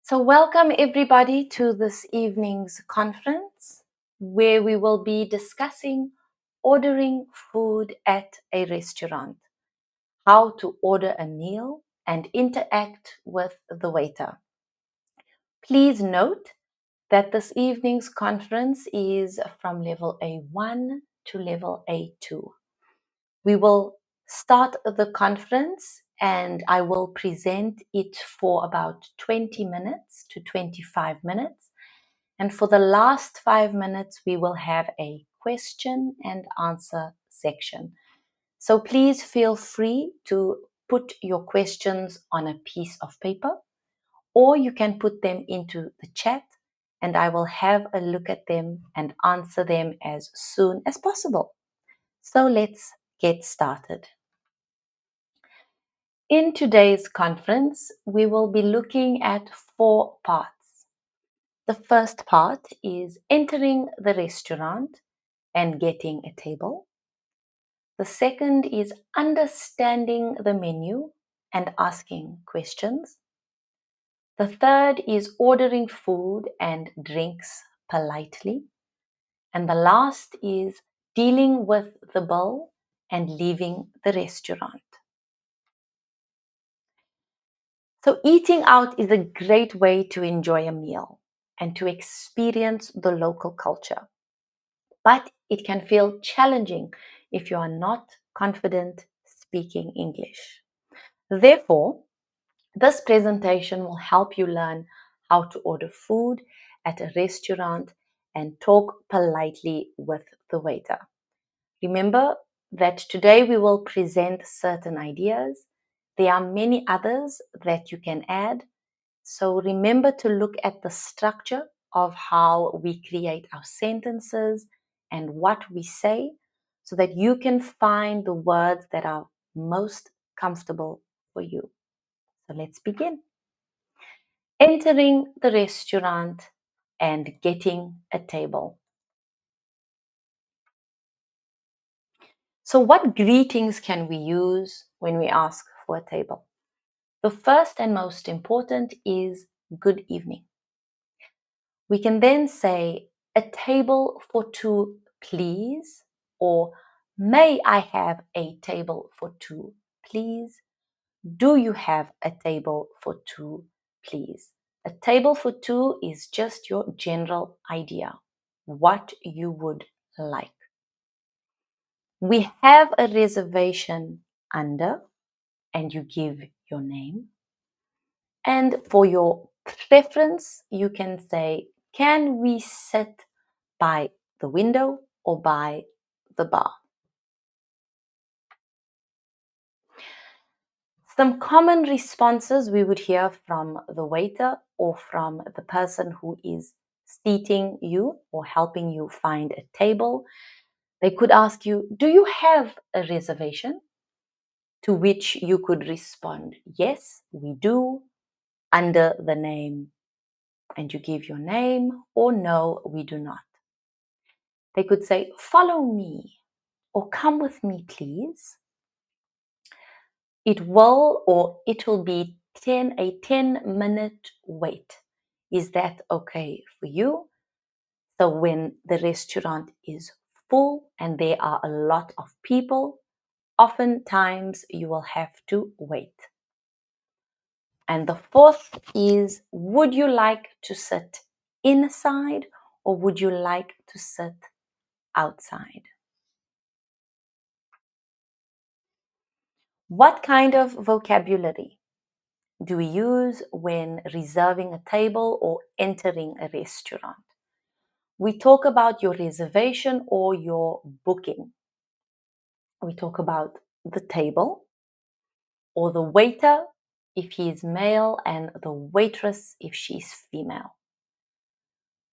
So, welcome everybody to this evening's conference where we will be discussing ordering food at a restaurant, how to order a meal, and interact with the waiter. Please note that this evening's conference is from level A1 to level A2. We will start the conference and I will present it for about 20 minutes to 25 minutes. And for the last 5 minutes, we will have a question and answer section. So please feel free to put your questions on a piece of paper, or you can put them into the chat and I will have a look at them and answer them as soon as possible. So let's get started. In today's conference, we will be looking at 4 parts. The first part is entering the restaurant and getting a table. The second is understanding the menu and asking questions. The third is ordering food and drinks politely. And the last is dealing with the bill and leaving the restaurant. So eating out is a great way to enjoy a meal and to experience the local culture. But it can feel challenging if you are not confident speaking English. Therefore, this presentation will help you learn how to order food at a restaurant and talk politely with the waiter. Remember that today we will present certain ideas. There are many others that you can add. So remember to look at the structure of how we create our sentences and what we say so that you can find the words that are most comfortable for you. So let's begin. Entering the restaurant and getting a table. So what greetings can we use when we ask for a table? The first and most important is good evening. We can then say, a table for 2, please, or may I have a table for 2, please? Do you have a table for 2, please? A table for 2 is just your general idea, what you would like. We have a reservation under, and you give your name. And for your preference, you can say, can we sit by the window or by the bar? Some common responses we would hear from the waiter or from the person who is seating you or helping you find a table. They could ask you, do you have a reservation? To which you could respond, yes, we do, under the name, and you give your name, or no, we do not. They could say, follow me, or come with me, please. It will be a 10-minute wait. Is that okay for you? So when the restaurant is full and there are a lot of people, oftentimes you will have to wait. And the fourth is, would you like to sit inside or would you like to sit outside? What kind of vocabulary do we use when reserving a table or entering a restaurant? We talk about your reservation or your booking. We talk about the table or the waiter if he is male and the waitress if she's female.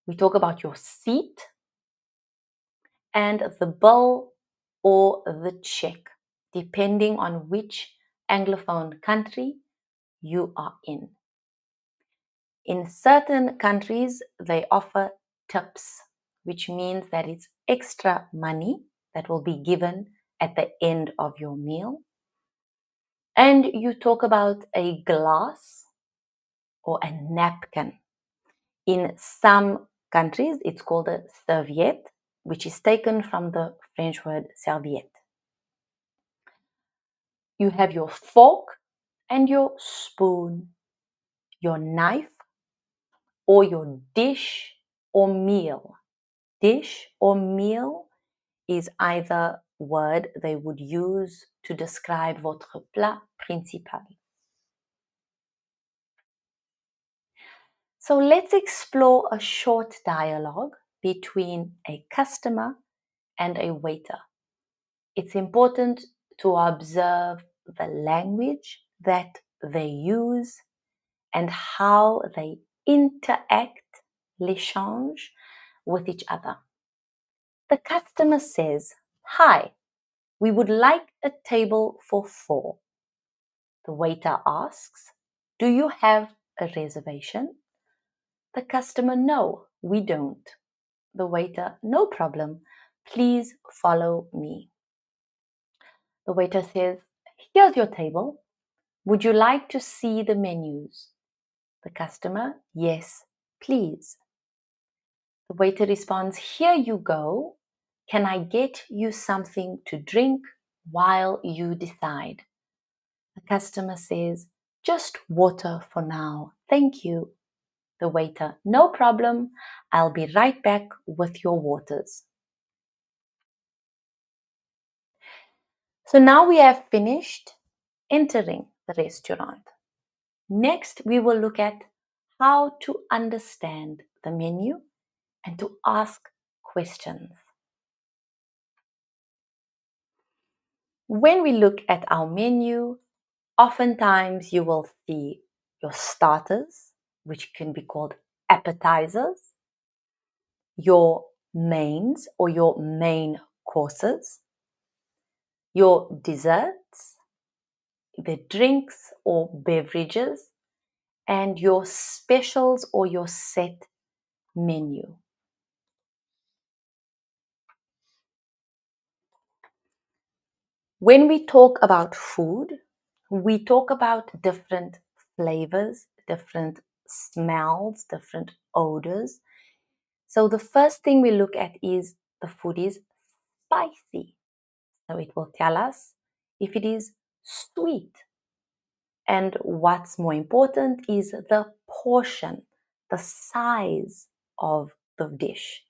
We talk about your seat and the bill or the check, depending on which Anglophone country you are in. In certain countries, they offer tips, which means that it's extra money that will be given at the end of your meal. And you talk about a glass or a napkin. In some countries, it's called a serviette, which is taken from the French word serviette. You have your fork and your spoon, your knife, or your dish or meal. Dish or meal is either word they would use to describe votre plat principal. So let's explore a short dialogue between a customer and a waiter. It's important to observe the language that they use and how they interact, l'échange, with each other. The customer says, "Hi, we would like a table for 4. The waiter asks, "Do you have a reservation?" The customer, "No, we don't." The waiter, "No problem. Please follow me." The waiter says, "Here's your table. Would you like to see the menus?" The customer, "Yes, please." The waiter responds, "Here you go. Can I get you something to drink while you decide?" The customer says, "Just water for now. Thank you." The waiter, "No problem. I'll be right back with your waters." So now we have finished entering the restaurant. Next, we will look at how to understand the menu and to ask questions. When we look at our menu, oftentimes you will see your starters, which can be called appetizers, your mains or your main courses, your desserts, the drinks or beverages, and your specials or your set menu. When we talk about food, we talk about different flavors, different smells, different odors. So the first thing we look at is the food is spicy. So it will tell us if it is sweet. And what's more important is the portion, the size of the dish.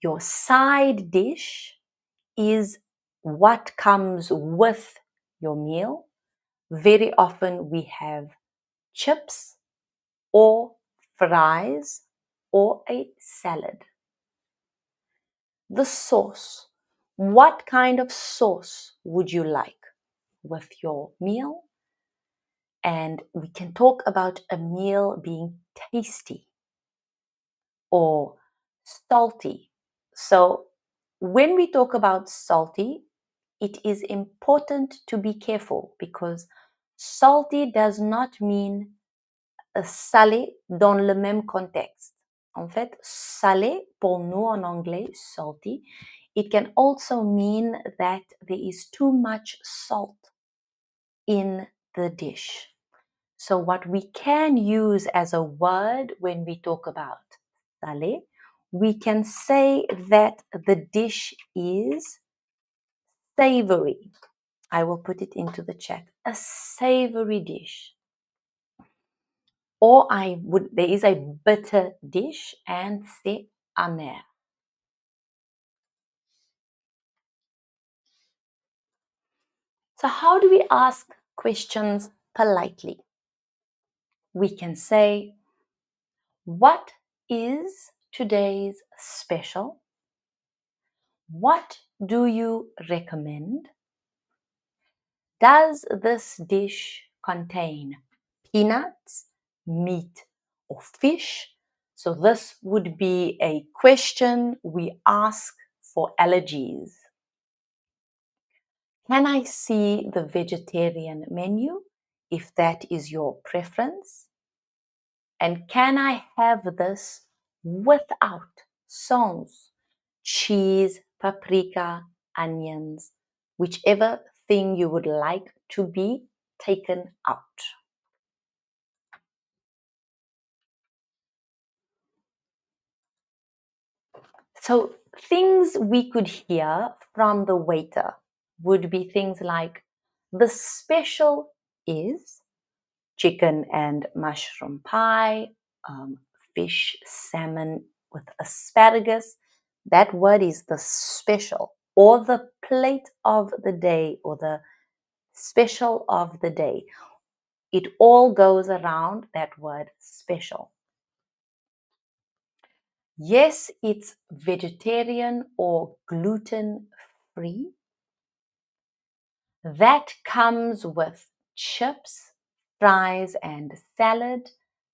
Your side dish is what comes with your meal. Very often we have chips or fries or a salad. The sauce. What kind of sauce would you like with your meal? And we can talk about a meal being tasty or salty. So when we talk about salty, it is important to be careful because salty does not mean salé dans le même contexte. En fait, salé, pour nous en anglais, salty, it can also mean that there is too much salt in the dish. So what we can use as a word when we talk about salé, we can say that the dish is savory. I will put it into the chat. A savory dish. Or there is a bitter dish and c'est amer. So how do we ask questions politely? We can say, "What is today's special? What do you recommend? Does this dish contain peanuts, meat, or fish?" So this would be a question we ask for allergies. Can I see the vegetarian menu if that is your preference? And can I have this without sans, cheese, paprika, onions, whichever thing you would like to be taken out? So things we could hear from the waiter would be things like, the special is chicken and mushroom pie, fish, salmon with asparagus. That word is the special, or the plate of the day, or the special of the day. It all goes around that word special. Yes, it's vegetarian or gluten free. That comes with chips, fries, and salad.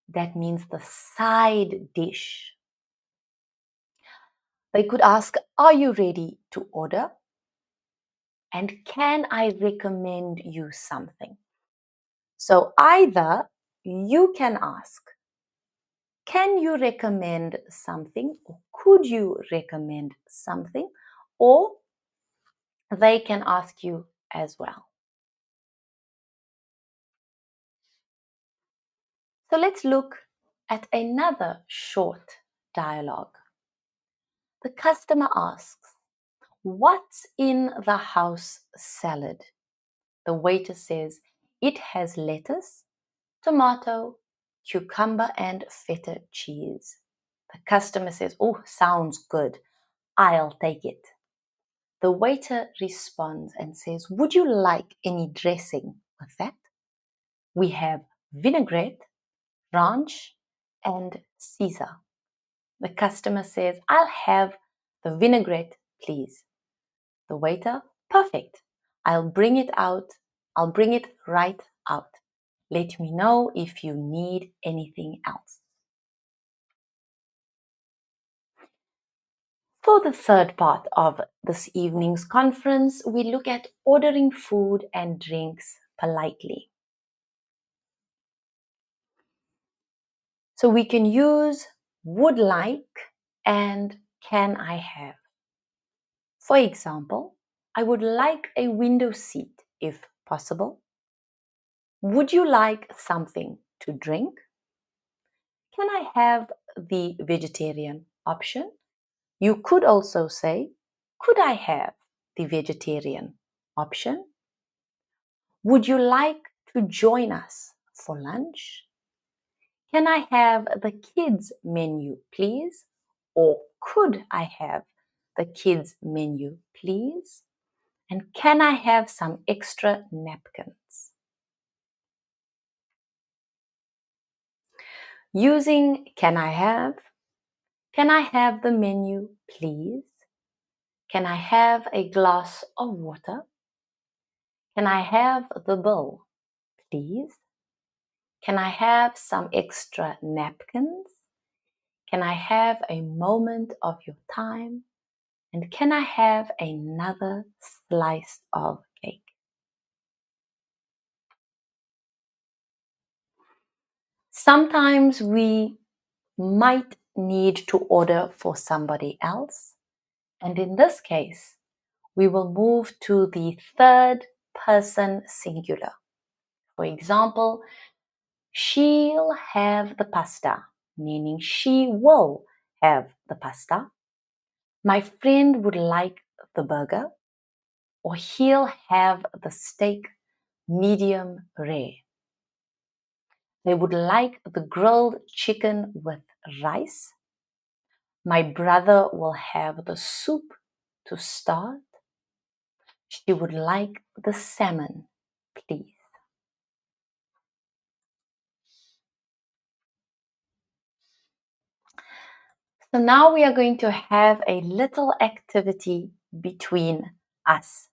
That means the side dish. They could ask, are you ready to order? And can I recommend you something? So either you can ask, can you recommend something? Or could you recommend something? Or they can ask you as well. So let's look at another short dialogue. The customer asks, what's in the house salad? The waiter says, it has lettuce, tomato, cucumber, and feta cheese. The customer says, oh, sounds good. I'll take it. The waiter responds and says, would you like any dressing with that? We have vinaigrette, ranch, and Caesar. The customer says, I'll have the vinaigrette, please. The waiter, perfect. I'll bring it right out. Let me know if you need anything else. For the third part of this evening's conference, we look at ordering food and drinks politely. So we can use would like and can I have. For example, I would like a window seat if possible. Would you like something to drink? Can I have the vegetarian option? You could also say, could I have the vegetarian option? Would you like to join us for lunch? Can I have the kids menu, please? Or could I have the kids menu, please? And can I have some extra napkins? Using can I have the menu, please? Can I have a glass of water? Can I have the bill, please? Can I have some extra napkins? Can I have a moment of your time? And can I have another slice of cake? Sometimes we might need to order for somebody else. And in this case, we will move to the third person singular. For example, she'll have the pasta, meaning she will have the pasta. My friend would like the burger, or he'll have the steak medium rare. They would like the grilled chicken with rice. My brother will have the soup to start. She would like the salmon, please. So now we are going to have a little activity between us.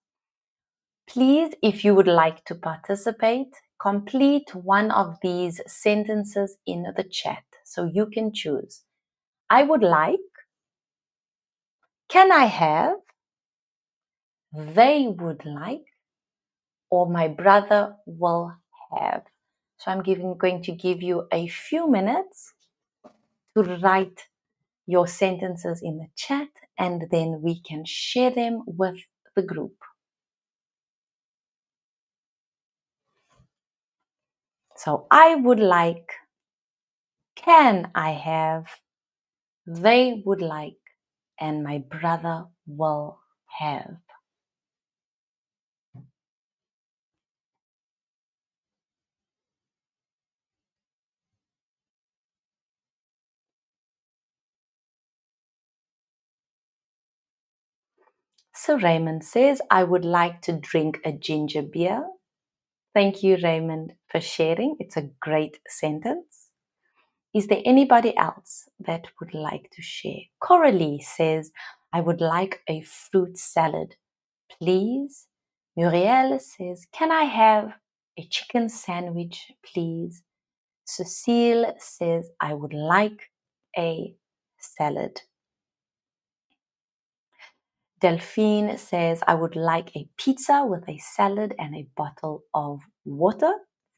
Please, if you would like to participate, complete one of these sentences in the chat. So you can choose. I would like. Can I have? They would like. Or my brother will have. So I'm going to give you a few minutes to write your sentences in the chat, and then we can share them with the group. So I would like, can I have, they would like, and my brother will have. So Raymond says, I would like to drink a ginger beer. Thank you, Raymond, for sharing. It's a great sentence. Is there anybody else that would like to share? Coralie says, I would like a fruit salad, please. Muriel says, can I have a chicken sandwich, please? Cecile says, I would like a salad. Delphine says, I would like a pizza with a salad and a bottle of water.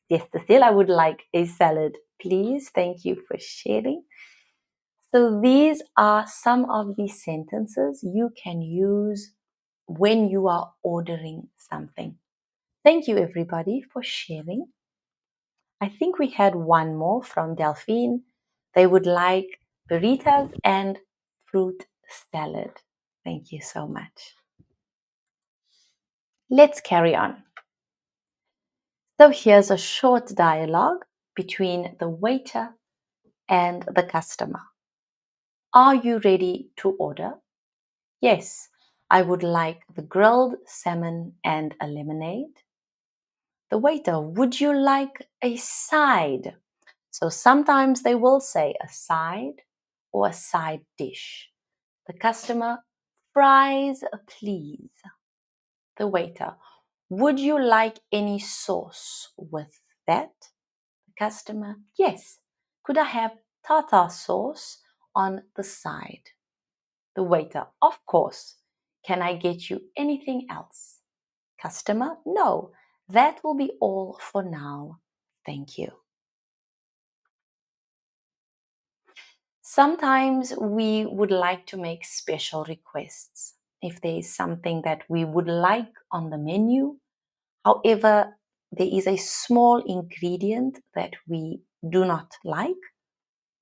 Yes, Cecile, I would like a salad, please. Thank you for sharing. So these are some of the sentences you can use when you are ordering something. Thank you, everybody, for sharing. I think we had one more from Delphine. They would like burritos and fruit salad. Thank you so much. Let's carry on. So here's a short dialogue between the waiter and the customer. Are you ready to order? Yes, I would like the grilled salmon and a lemonade. The waiter, would you like a side? So sometimes they will say a side or a side dish. The customer, fries, please. The waiter, would you like any sauce with that? The customer, yes. Could I have tartar sauce on the side? The waiter, of course. Can I get you anything else? Customer, no. That will be all for now. Thank you. Sometimes we would like to make special requests if there is something that we would like on the menu. However, there is a small ingredient that we do not like.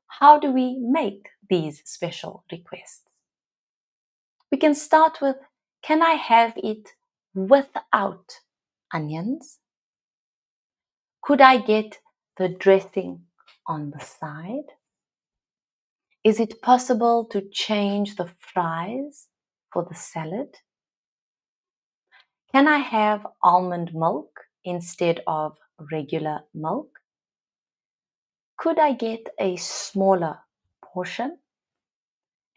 How do we make these special requests? We can start with, can I have it without onions? Could I get the dressing on the side? Is it possible to change the fries for the salad? Can I have almond milk instead of regular milk? Could I get a smaller portion?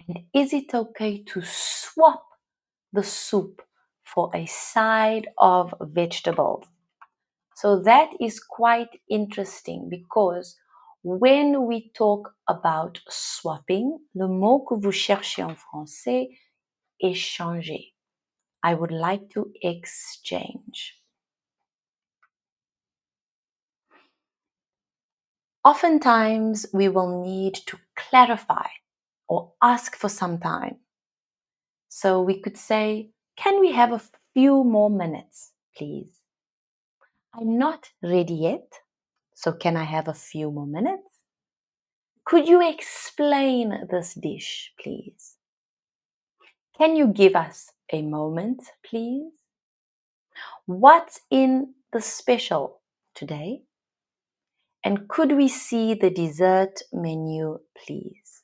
And is it okay to swap the soup for a side of vegetables? So that is quite interesting because when we talk about swapping, le mot que vous cherchez en français est changer. I would like to exchange. Oftentimes, we will need to clarify or ask for some time. So we could say, can we have a few more minutes, please? I'm not ready yet, so can I have a few more minutes? Could you explain this dish, please? Can you give us a moment, please? What's in the special today? And could we see the dessert menu, please?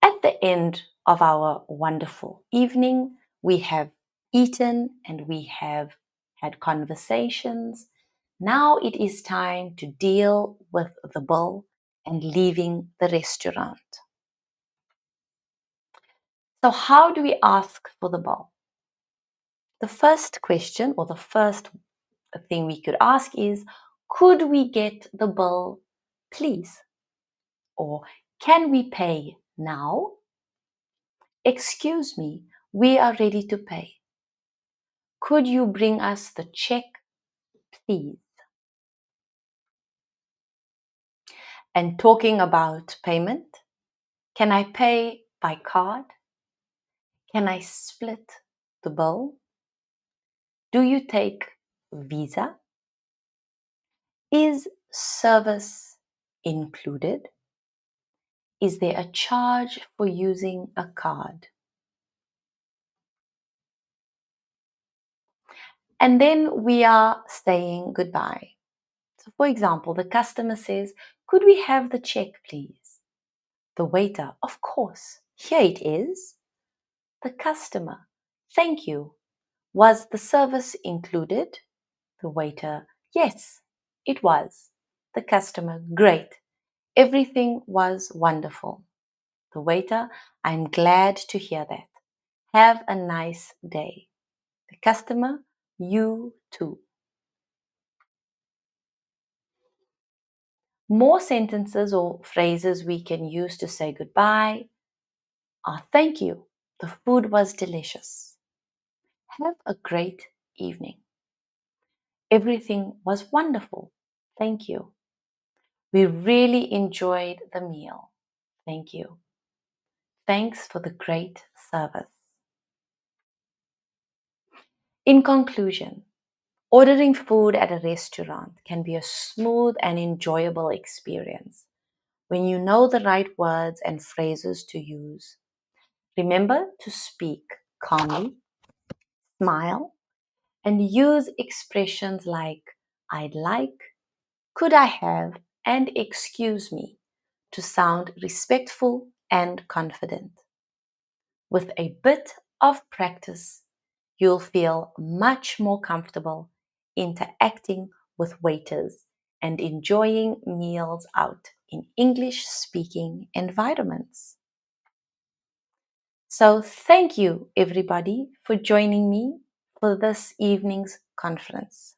At the end of our wonderful evening, we have eaten and we have had conversations. Now it is time to deal with the bill and leaving the restaurant. So how do we ask for the bill? The first question or the first thing we could ask is, could we get the bill, please? Or can we pay now? Excuse me, we are ready to pay. Could you bring us the check, please? And talking about payment, can I pay by card? Can I split the bill? Do you take Visa? Is service included? Is there a charge for using a card? And then we are saying goodbye. So for example, the customer says, "Could we have the check, please?" The waiter, "Of course, here it is." The customer, "Thank you. Was the service included?" The waiter, "Yes, it was." The customer, "Great. Everything was wonderful." The waiter, "I'm glad to hear that. Have a nice day." The customer, "You too." More sentences or phrases we can use to say goodbye are "Thank you. The food was delicious." "Have a great evening." "Everything was wonderful. Thank you." "We really enjoyed the meal. Thank you." "Thanks for the great service." In conclusion, ordering food at a restaurant can be a smooth and enjoyable experience when you know the right words and phrases to use. Remember to speak calmly, smile, and use expressions like "I'd like," "could I have," and "excuse me" to sound respectful and confident. With a bit of practice, you'll feel much more comfortable interacting with waiters and enjoying meals out in English speaking environments. So, thank you everybody for joining me for this evening's conference.